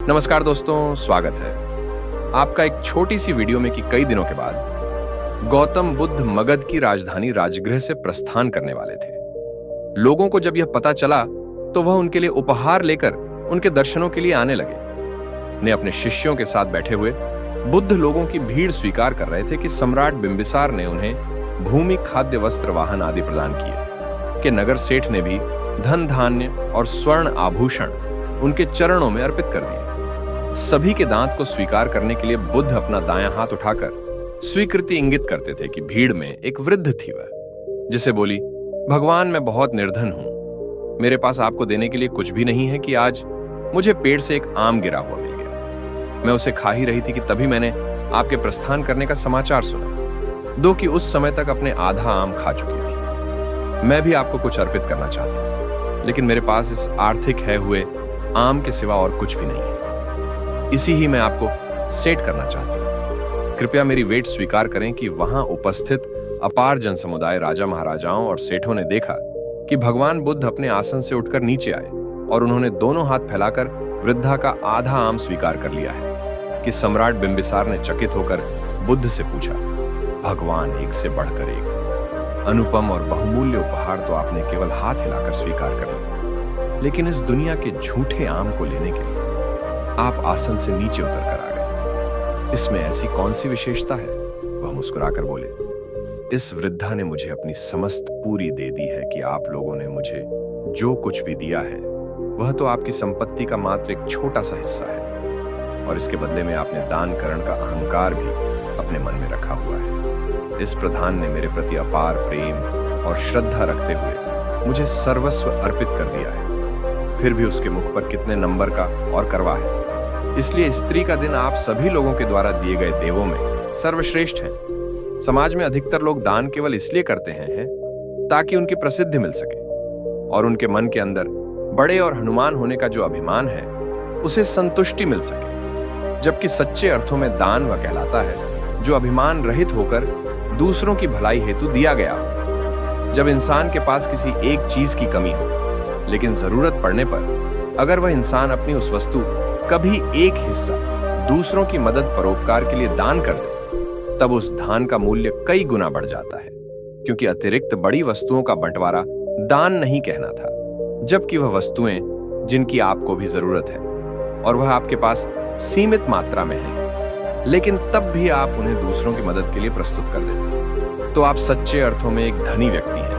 नमस्कार दोस्तों, स्वागत है आपका एक छोटी सी वीडियो में कि कई दिनों के बाद गौतम बुद्ध मगध की राजधानी राजगृह से प्रस्थान करने वाले थे। लोगों को जब यह पता चला तो वह उनके लिए उपहार लेकर उनके दर्शनों के लिए आने लगे। ने अपने शिष्यों के साथ बैठे हुए बुद्ध लोगों की भीड़ स्वीकार कर रहे थे कि सम्राट बिंबिसार ने उन्हें भूमि, खाद्य, वस्त्र, वाहन आदि प्रदान किए कि नगर सेठ ने भी धन, धान्य और स्वर्ण आभूषण उनके चरणों में अर्पित कर दिए। सभी के दांत को स्वीकार करने के लिए बुद्ध अपना दायां हाथ उठाकर स्वीकृति इंगित करते थे कि भीड़ में एक वृद्ध थी वह, जिसे बोली, भगवान मैं बहुत निर्धन हूं, मेरे पास आपको देने के लिए कुछ भी नहीं है कि आज मुझे पेड़ से एक आम गिरा हुआ मिल गया। मैं उसे खा ही रही थी कि तभी मैंने आपके प्रस्थान करने का समाचार सुना, दो कि उस समय तक अपने आधा आम खा चुकी थी। मैं भी आपको कुछ अर्पित करना चाहती हूं, लेकिन मेरे पास इस आर्थिक है हुए आम के सिवा और कुछ भी नहीं है। इसी ही मैं आपको सेट करना चाहती हूं। कृपया मेरी वेट स्वीकार करें कि वहां उपस्थित अपार जन समुदाय, राजा महाराजाओं और सेठों ने देखा कि भगवान बुद्ध अपने आसन से उठकर नीचे आए और उन्होंने दोनों हाथ फैलाकर वृद्धा का आधा आम स्वीकार कर लिया है कि सम्राट बिंबिसार ने चकित होकर बुद्ध से पूछा, भगवान एक से बढ़कर एक, अनुपम और बहुमूल्य उपहार तो आपने केवल हाथ हिलाकर स्वीकार कर लिया, लेकिन इस दुनिया के झूठे आम को लेने के लिए आप आसन से नीचे उतर कर आ गए। इसमें ऐसी कौन सी विशेषता है? वह मुस्कुराकर बोले, इस वृद्धा ने मुझे अपनी समस्त पूरी दे दी है कि आप लोगों ने मुझे जो कुछ भी दिया है वह तो आपकी संपत्ति का मात्र एक छोटा सा हिस्सा है, और इसके बदले में आपने दान करण का अहंकार भी अपने मन में रखा हुआ है। इस प्रधान ने मेरे प्रति अपार प्रेम और श्रद्धा रखते हुए मुझे सर्वस्व अर्पित कर दिया है, फिर भी उसके मुख पर कितने नंबर का और करवा है। इसलिए स्त्री का दिन आप सभी लोगों के द्वारा दिए गए देवों में सर्वश्रेष्ठ है। समाज में अधिकतर लोग दान केवल इसलिए करते हैं ताकि उनकी प्रसिद्धि मिल सके और उनके मन के अंदर बड़े और हनुमान होने का जो अभिमान है उसे संतुष्टि मिल सके, जबकि सच्चे अर्थों में दान वह कहलाता है जो अभिमान रहित होकर दूसरों की भलाई हेतु दिया गया हो। जब इंसान के पास किसी एक चीज की कमी हो, लेकिन जरूरत पड़ने पर अगर वह इंसान अपनी उस वस्तु कभी एक हिस्सा दूसरों की मदद परोपकार के लिए दान कर दे, तब उस दान का मूल्य कई गुना बढ़ जाता है, क्योंकि अतिरिक्त बड़ी वस्तुओं का बंटवारा दान नहीं कहना था, जबकि वह वस्तुएं जिनकी आपको भी जरूरत है और वह आपके पास सीमित मात्रा में है, लेकिन तब भी आप उन्हें दूसरों की मदद के लिए प्रस्तुत कर देते हैं, तो आप सच्चे अर्थों में एक धनी व्यक्ति हैं।